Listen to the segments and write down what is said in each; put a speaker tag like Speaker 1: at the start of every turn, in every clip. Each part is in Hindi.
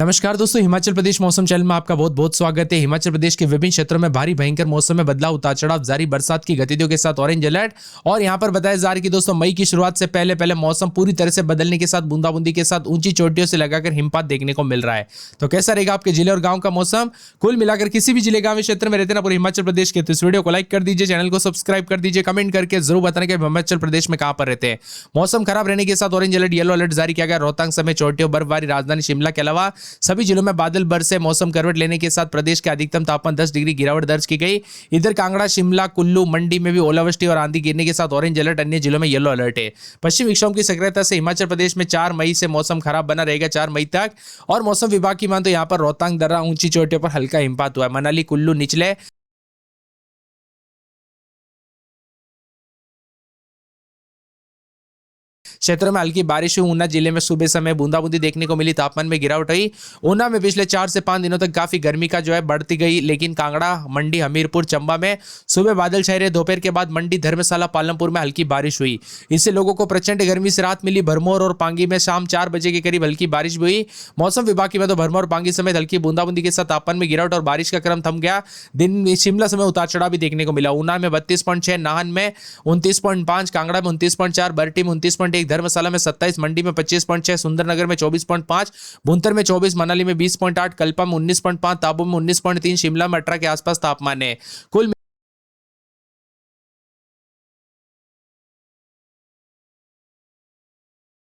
Speaker 1: नमस्कार दोस्तों, हिमाचल प्रदेश मौसम चैनल में आपका बहुत बहुत स्वागत है। हिमाचल प्रदेश के विभिन्न क्षेत्रों में भारी भयंकर मौसम में बदलाव, उतार चढ़ाव जारी, बरसात की गतिविधियों के साथ ऑरेंज अलर्ट। और यहां पर बताया जा रहा है कि दोस्तों मई की शुरुआत से पहले पहले मौसम पूरी तरह से बदलने के साथ बूंदाबूंदी के साथ ऊंची चोटियों से लगाकर हिमपात देखने को मिल रहा है। तो कैसा रहेगा आपके जिले और गांव का मौसम? कुल मिलाकर किसी भी जिले गांव क्षेत्र में रहते ना पूरे हिमाचल प्रदेश के, तो इस वीडियो को लाइक कर दीजिए, चैनल को सब्सक्राइब कर दीजिए, कमेंट करके जरूर बताना कि हिमाचल प्रदेश में कहां पर रहते हैं। मौसम खराब रहने के साथ ऑरेंज अलर्ट, येलो अलर्ट जारी किया गया। रोहतांग समेत चोटियों, बर्फबारी, राजधानी शिमला के अलावा सभी जिलों में बादल बरसे। मौसम करवट लेने के साथ प्रदेश के अधिकतम तापमान 10 डिग्री गिरावट दर्ज की गई। इधर कांगड़ा, शिमला, कुल्लू, मंडी में भी ओलावृष्टि और आंधी गिरने के साथ ऑरेंज अलर्ट, अन्य जिलों में येलो अलर्ट है। पश्चिम विक्षोभ की सक्रियता से हिमाचल प्रदेश में 4 मई से मौसम खराब बना रहेगा, 4 मई तक। और मौसम विभाग की मान तो यहाँ पर रोहतांग दर्रा ऊंची चोटियों पर हल्का हिमपात हुआ है। मनाली, कुल्लू निचले क्षेत्रों में हल्की बारिश हुई। ऊना जिले में सुबह समय बूंदाबूंदी देखने को मिली, तापमान में गिरावट हुई। ऊना में पिछले 4 से 5 दिनों तक काफी गर्मी का बढ़ती गई, लेकिन कांगड़ा, मंडी, हमीरपुर, चंबा में सुबह बादल छाए रहे। दोपहर के बाद मंडी, धर्मशाला, पालमपुर में हल्की बारिश हुई। इससे लोगों को प्रचंड गर्मी से राहत मिली। भरमौर और पांगी में शाम 4 बजे के करीब हल्की बारिश भी हुई। मौसम विभाग की बात, भरमौर, पांगी समेत हल्की बूंदाबूंदी के साथ तापमान में गिरावट और बारिश का क्रम थम गया। दिन में शिमला समय उतार चढ़ाव भी देखने को मिला। ऊना में 32.6, नाहन में 29.5, कांगड़ा में 29.4, बरटी में 29.1, धर्मशाला में 27, मंडी में 25.6, सुंदरनगर में 24.5, भुंतर में 24, मनाली में 20.8, कल्पा में 19.5, ताबू में 19.3, शिमला में 18 के आसपास तापमान है। कुल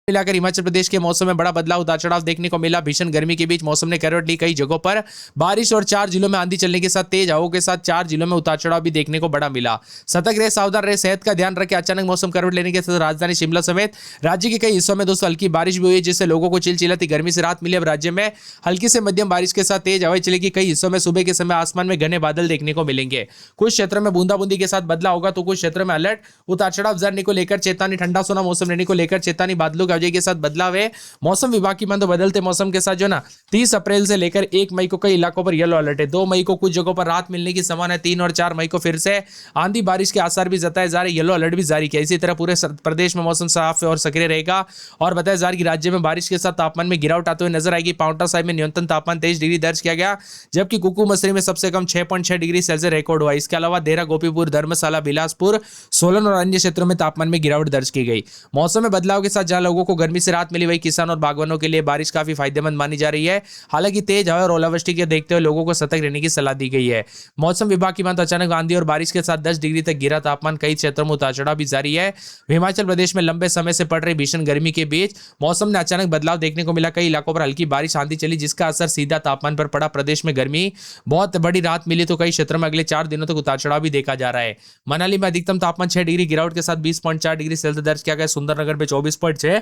Speaker 1: मिलाकर हिमाचल प्रदेश के मौसम में बड़ा बदलाव, उतार चढ़ाव देखने को मिला। भीषण गर्मी के बीच मौसम ने करवट ली, कई जगहों पर बारिश और 4 जिलों में आंधी चलने के साथ तेज हवाओं के साथ 4 जिलों में उतार चढ़ाव भी देखने को बड़ा मिला। सतर्क रहे, सावधान रहे, सेहत का ध्यान रखें। अचानक मौसम करवट लेने के साथ राजधानी शिमला समेत राज्य के कई हिस्सों में दोस्तों हल्की बारिश भी हुई, जिससे लोगों को चिलचिलाती गर्मी से राहत मिली। अब राज्य में हल्की से मध्यम बारिश के साथ तेज हवाएं चलेगी। कई हिस्सों में सुबह के समय आसमान में घने बादल देखने को मिलेंगे। कुछ क्षेत्रों में बूंदाबूंदी के साथ बदला होगा, तो कुछ क्षेत्रों में अलर्ट, उतार चढ़ाव जाने को लेकर चेतावनी, ठंडा सोना मौसम रहने को लेकर चेतावनी, बादलों की आवाजाही के साथ बदलाव। मौसम विभाग की मान तो बदलते मौसम के साथ 30 अप्रैल से लेकर 1 मई को कई इलाकों पर येलो अलर्ट है। 2 मई को कुछ जगहों पर राहत मिलने की संभावना है। 3 और 4 मई को फिर से आंधी बारिश के आसार भी जताए जा रहे, येलो अलर्ट भी जारी किया। इसी तरह पूरे प्रदेश में मौसम साफ और सक्रिय रहेगा। और बताया जा रहा है कि राज्य में बारिश के साथ तापमान में गिरावट आते हुए नजर आएगी। पांवटा साहिब में न्यूनतम तापमान 23 डिग्री दर्ज किया गया, जबकि कुकू मसरी में सबसे कम 6.6 डिग्री सेल्सियस रिकॉर्ड हुआ। इसके अलावा देहरा, गोपीपुर, धर्मशाला, बिलासपुर, सोलन और अन्य क्षेत्रों में तापमान में गिरावट दर्ज की गई। मौसम में बदलाव के साथ जहां लोगों को गर्मी से राहत मिली, वही किसान और बागवानों के लिए बारिश काफी फायदेमंद मानी जा रही है। हालांकि तेज हवा और ओलावृष्टि के देखते हुए लोगों को सतर्क रहने की सलाह दी गई है। मौसम विभाग की माने अचानक आंधी और बारिश के साथ 10 डिग्री तक गिरा तापमान, कई क्षेत्रों में उतार चढ़ाव भी जारी है। हिमाचल प्रदेश में लंबे समय से पड़ रही भीषण गर्मी के बीच मौसम में अचानक बदलाव देखने को मिला। कई इलाकों पर हल्की बारिश, आंधी चली, जिसका असर सीधा तापमान पर पड़ा। प्रदेश में गर्मी बहुत बड़ी राहत मिली, तो कई क्षेत्रों में अगले 4 दिनों तक उतार चढ़ाव भी देखा जा रहा है। मनाली में अधिकतम तापमान 6 डिग्री गिरावट के साथ 20.4 डिग्री सेल्सियस दर्ज किया गया। सुंदरनगर में 24.6,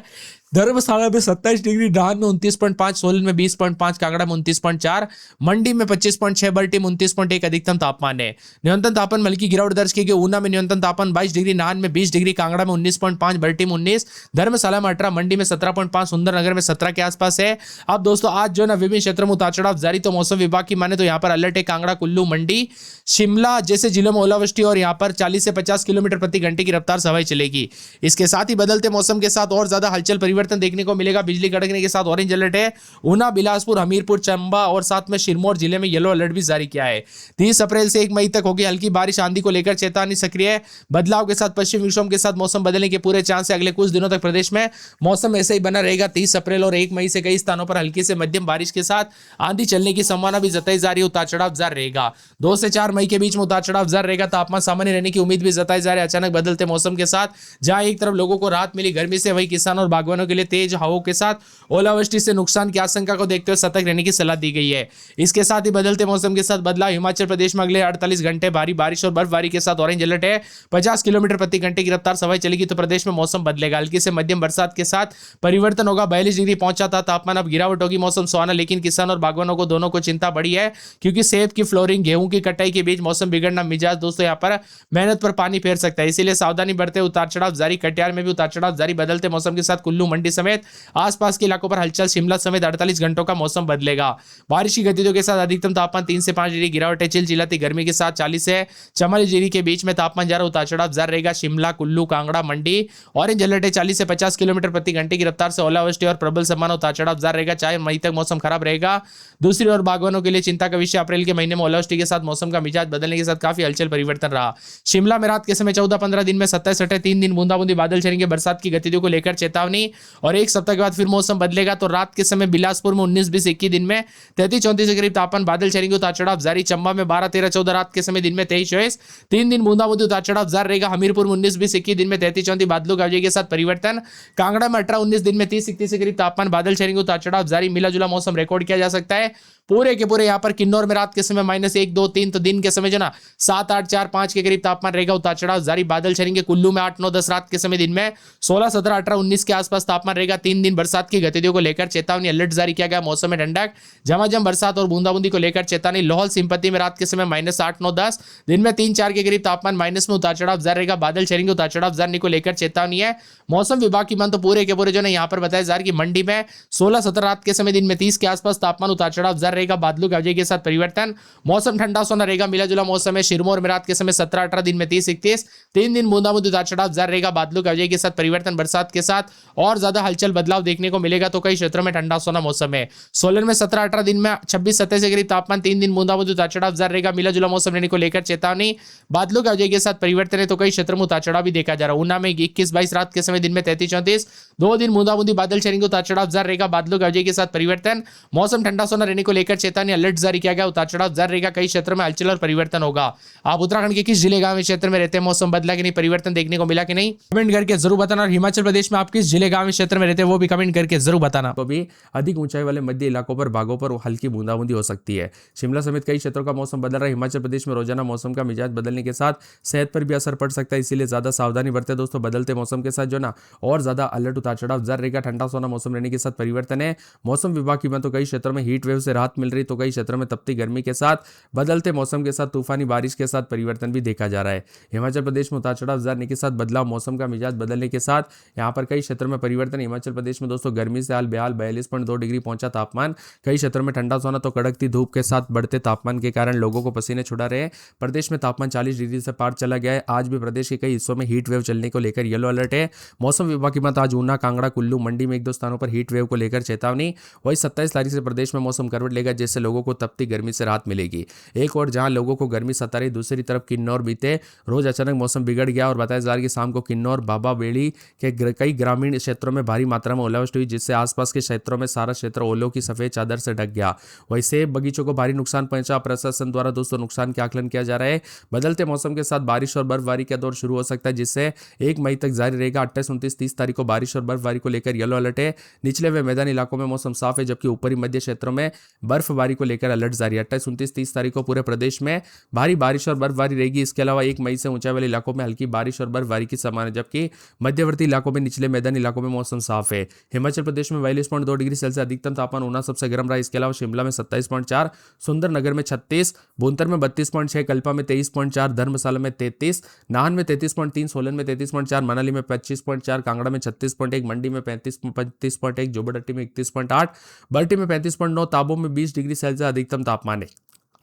Speaker 1: धर्मशाला में 27 डिग्री, नाहन में 29.5, सोलन में 20.5, कांगड़ा में 29.4, मंडी में 25.6, बरटी में 29.1 अधिकतम तापमान है। न्यूनतम तापमान में हल्की गिरावट दर्ज की गई। ऊना में न्यूनतम तापमान 22 डिग्री, नाहन में 20 डिग्री, कांगड़ा में 19.5, बरटी में 19, धर्मशाला में 18, मंडी में 17.5, सुंदरनगर में 17 के आसपास है। अब दोस्तों आज विभिन्न क्षेत्रों में उतार चढ़ाव जारी। तो मौसम विभाग की माने तो यहाँ पर अलर्ट है। कांगड़ा, कुल्लू, मंडी, शिमला जैसे जिलों में ओलावृष्टि और यहाँ पर 40 से 50 किलोमीटर प्रति घंटे की रफ्तार से हवाएं चलेगी। इसके साथ ही बदलते मौसम के साथ और ज्यादा हलचल परिवर्तन देखने को मिलेगा। बिजली कड़कने के साथ ऑरेंज अलर्ट है। ऊना, बिलासपुर, हमीरपुर, चंबा और साथ में सिरमौर जिले में येलो अलर्ट भी जारी किया है। 30 अप्रैल से 1 मई तक होगी हल्की बारिश, आंधी को लेकर चेतावनी सक्रिय। बदलाव के साथ पश्चिम विक्षोभ के साथ मौसम बदलने के पूरे चांस है। अगले कुछ दिनों तक प्रदेश में मौसम ऐसे ही बना रहेगा। 30 अप्रैल और 1 मई से कई स्थानों पर हल्की से मध्यम बारिश के साथ आंधी चलने की संभावना भी जताई जा रही है। उतार चढ़ाव जारी रहेगा। 2 से 4 मई के बीच में उतार चढ़ाव जारी रहेगा। तापमान सामान्य रहने की उम्मीद भी जताई जा रही है। अचानक बदलते मौसम के साथ जहां एक तरफ लोगों को राहत मिली गर्मी से, वही किसान और बागवानों के लिए तेज हवाओं के साथ ओलावृष्टि से नुकसान की आशंका को देखते हुए सतर्क रहने की सलाह दी गई है। इसके साथ ही बदलते मौसम के साथ बदलाव। हिमाचल प्रदेश में अगले 48 घंटे भारी बारिश और बर्फबारी के साथ ऑरेंज अलर्ट है। 50 किलोमीटर प्रति घंटे की रफ्तार से हवाएं चलेगी, तो प्रदेश में मौसम बदलेगा। हल्की से मध्यम बरसात के साथ परिवर्तन होगा। 42 डिग्री पहुंचा था तापमान, अब गिरावट होगी। मौसम सुहाना, लेकिन किसान और बागवानों को दोनों को चिंता बढ़ी है, क्योंकि सेब की फ्लोरिंग, गेहूं की कटाई के बीच मौसम बिगड़ना मिजाज दोस्तों यहाँ पर मेहनत पर पानी फेर सकता है। इसीलिए सावधानी बरते। उतार चढ़ाव जारी। कटिहार में भी उतार चढ़ाव जारी। बदलते मौसम के साथ साथ कुल्लू मंडी समेत आसपास के इलाकों पर हलचल। शिमला समेत 48 घंटों का मौसम बदलेगा। बारिश की गतिविधियों के साथ अधिकतम तापमान 3 से 5 डिग्री गिरावट है। चिलचिलाती गर्मी के साथ 40 से 44 डिग्री के बीच में तापमान जरा उतार चढ़ाव जारी रहेगा। शिमला, कुल्लू, कांगड़ा, मंडी ऑरेंज अलर्ट है। 40 से 50 किलोमीटर प्रति घंटे की रफ्तार से ओलावृष्टि और प्रबल सामान्य उतार चढ़ाव जारी रहेगा। 4 मई तक मौसम खराब रहेगा। दूसरी ओर बागवानों के लिए चिंता का विषय अप्रैल के महीने में ओलावृष्टि के साथ मौसम का मिजाज बदलने के साथ काफी हलचल परिवर्तन रहा। शिमला में रात के समय 14-15 दिन में 27-28 3 दिन बूंदाबूंदी बादल छाएंगे। बरसात की गतिविधियों को लेकर चेतावनी। और एक सप्ताह के बाद फिर मौसम बदलेगा तो रात के समय बिलासपुर में 19-20 21 दिन में 33-34 के करीब तापमान बादल छाएंगे। उतार चढ़ाव जारी। चंबा में 12-13-14 रात के समय दिन में 23-24 3 दिन बूंदाबूंदी उतार चढ़ाव जारी रहेगा। हमीरपुर में 19-20 21 दिन में 33-34 बादलों की के साथ परिवर्तन। कांगड़ा में 18-19 दिन में 30-31 के करीब तापमान बादल छाएंगे। उतार चढ़ाव जारी। मिला जुला मौसम रिकॉर्ड किया जा सकता है पूरे के पूरे। यहाँ पर किन्नौर में रात के समय -1 2 3 तो दिन के समय जो ना 7 8 4 5 के करीब तापमान रहेगा। उतार चढ़ाव जारी। बादल छाएंगे। कुल्लू में 8 9 10 रात के समय दिन में 16 17 18 19 के आसपास तापमान रहेगा। 3 दिन बरसात की गतिविधियों को लेकर चेतावनी अलर्ट जारी किया गया। मौसम में ठंडक झमाझम बरसात और बूंदाबूंदी को लेकर चेतावनी। लाहौल सिंपति में रात के समय -8 9 10 दिन में 3 4 के करीब तापमान माइनस में उतार चढ़ाव जारी रहेगा। बादल छाएंगे। उतार चढ़ाव जारी को लेकर चेतावनी है। मौसम विभाग की मान तो पूरे के पूरे जो है यहाँ पर बताया जा रहा है कि मंडी में 16 17 रात के समय दिन में 30 के आसपास तापमान उतार चढ़ाव जारी रहेगा। बादलों की के साथ परिवर्तन। मौसम ठंडा सोना रहेगा। मिला जुला मौसम है। सिरमौर में रात के समय 17-18 दिन में 30-31 3 दिन बूंदाबूंदी उतार चढ़ाव जारी रहेगा। बादलों की के साथ परिवर्तन। बरसात के साथ और ज्यादा हलचल बदलाव देखने को मिलेगा तो कई क्षेत्रों में ठंडा सोना मौसम है। सोलन में 17-18 दिन में 26-27 के करीब तापमान 3 दिन बूंदाबूंदी उतार चढ़ाव जारी रहेगा। मिला जुला मौसम रहने को लेकर चेतावनी। बादलों की के साथ परिवर्तन है तो कई क्षेत्रों में उतार चढ़ाव भी देखा जा रहा है। ऊना में 21-22 रात के समय दिन में 33-34 2 दिन बूंदाबूंदी बादल छाएंगे। उतार चढ़ाव जारी रहेगा। बादलों की के साथ परिवर्तन। मौसम ठंडा सोना रहने को लेकर चेतावनी अलर्ट जारी किया गया। उतार चढ़ाव जारी रहेगा। कई क्षेत्रों में हलचल और परिवर्तन होगा। आप उत्तराखंड के किस जिले गांव क्षेत्र में रहते हैं? मौसम बदला कि नहीं? परिवर्तन देखने को मिला कि नहीं? कमेंट करके जरूर बताना। और हिमाचल प्रदेश में आप किस जिले गांव क्षेत्र में रहते हैं वो भी कमेंट करके जरूर बताना।
Speaker 2: तो भी अधिक ऊंचाई वाले मध्य इलाकों पर भागों पर हल्की बूंदाबूंदी हो सकती है। शिमला समेत कई क्षेत्रों का मौसम बदल रहा है। हिमाचल प्रदेश में रोजाना मौसम का मिजाज बदलने के साथ सेहत पर भी असर पड़ सकता है, इसीलिए ज्यादा सावधानी बरते दोस्तों। बदलते मौसम के साथ जो ना और ज्यादा अलर्ट उतार चढ़ाव जारी रहेगा। ठंडा सोना मौसम रहने के साथ परिवर्तन है। मौसम विभाग की बात तो कई क्षेत्रों में हीट वेव से राहत मिल रही तो कई क्षेत्रों में तपती गर्मी के साथ बदलते मौसम के साथ तूफानी बारिश के साथ परिवर्तन भी देखा जा रहा है। हिमाचल प्रदेश में उतार चढ़ाव जाने के साथ बदलाव, मौसम का मिजाज बदलने के साथ यहाँ पर कई क्षेत्रों में परिवर्तन। हिमाचल प्रदेश में दोस्तों गर्मी से हाल बेहाल 42.2 डिग्री पहुंचा तापमान। कई क्षेत्रों में ठंडा सोना तो कड़कती धूप के साथ बढ़ते तापमान के कारण लोगों को पसीने छुड़ा रहे हैं। प्रदेश में तापमान 40 डिग्री से पार चला गया है। आज भी प्रदेश के कई हिस्सों में हीट वेव चलने को लेकर येलो अलर्ट है। मौसम विभाग की बात आज ऊना, कांगड़ा, कुल्लू, मंडी में 1-2 स्थानों पर हीट वेव को लेकर चेतावनी। वही 27 तारीख से प्रदेश में मौसम करवट लेगा, जिससे लोगों को तपती गर्मी से राहत मिलेगी। एक और जहां लोगों को गर्मी सता रही, दूसरी तरफ किन्नौर बीते रोज अचानक मौसम बिगड़ गया और बताया जा रहा है कि शाम को किन्नौर, बाबा बेड़ी के कई ग्रामीण क्षेत्रों में भारी मात्रा में ओलावृष्टि हुई, जिससे आसपास के क्षेत्रों में सारा क्षेत्र ओलों की सफेद चादर से ढक गया। वहीं सेब बगीचों को भारी नुकसान पहुंचा। प्रशासन द्वारा दोस्तों नुकसान के आकलन किया जा रहा है। बदलते मौसम के साथ बारिश और बर्फबारी का दौर शुरू हो सकता है, जिससे 1 मई तक जारी रहेगा। 28, 29, 30 तारीख को बारिश और बर्फबारी को लेकर येलो अलर्ट है। निचले व मैदानी इलाकों में मौसम साफ है, जबकि ऊपरी मध्य क्षेत्रों में बर्फबारी को लेकर अलर्ट जारी है। 28, 29, 30 तारीख को पूरे प्रदेश में भारी बारिश और बर्फबारी रहेगी। इसके अलावा 1 मई से ऊंचाई वाले इलाकों में हल्की बारिश और बर्फबारी की संभावना, जबकि मध्यवर्ती इलाकों में निचले मैदानी इलाकों में मौसम साफ है। हिमाचल प्रदेश में 42.2 डिग्री सेल्सियस अधिकतम तापमान ऊना सबसे गर्म रहा। इसके अलावा शिमला में 27.4, सुंदरनगर में 36, भुंतर में 32.6, कल्पा में 23.4, धर्मशाला में 33, नाहन में 33.3, सोलन में 33.4, मनाली में 25.4, कांगड़ा में 36.1, मंडी में 35.1, जोबड़ट्टी में 31.8, बल्टी में 35.9, ताबो में 20 डिग्री सेल्सियस अधिकतम तापमान है।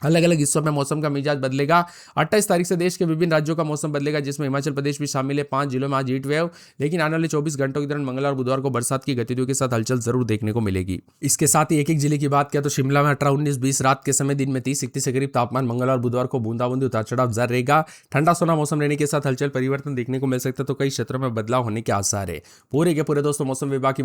Speaker 2: अलग अलग हिस्सों में मौसम का मिजाज बदलेगा। 28 तारीख से देश के विभिन्न राज्यों का मौसम बदलेगा, जिसमें हिमाचल प्रदेश भी शामिल है। 5 जिलों में आज हीट वेव, लेकिन आने वाले 24 घंटों के दौरान मंगलवार और बुधवार को बरसात की गतिविधियों के साथ हलचल जरूर देखने को मिलेगी। इसके साथ ही एक एक जिले की बात किया तो शिमला में 18, 19, 20 रात के समय दिन में 30, 31 के करीब तापमान। मंगलवार बुधवार को बूंदाबूंदी उतार चढ़ाव जारी रहेगा। ठंडा सोना मौसम रहने के साथ हलचल परिवर्तन देखने को मिल सकता है, तो कई क्षेत्रों में बदलाव होने के आसार है। पूरे के पूरे दोस्तों मौसम विभाग की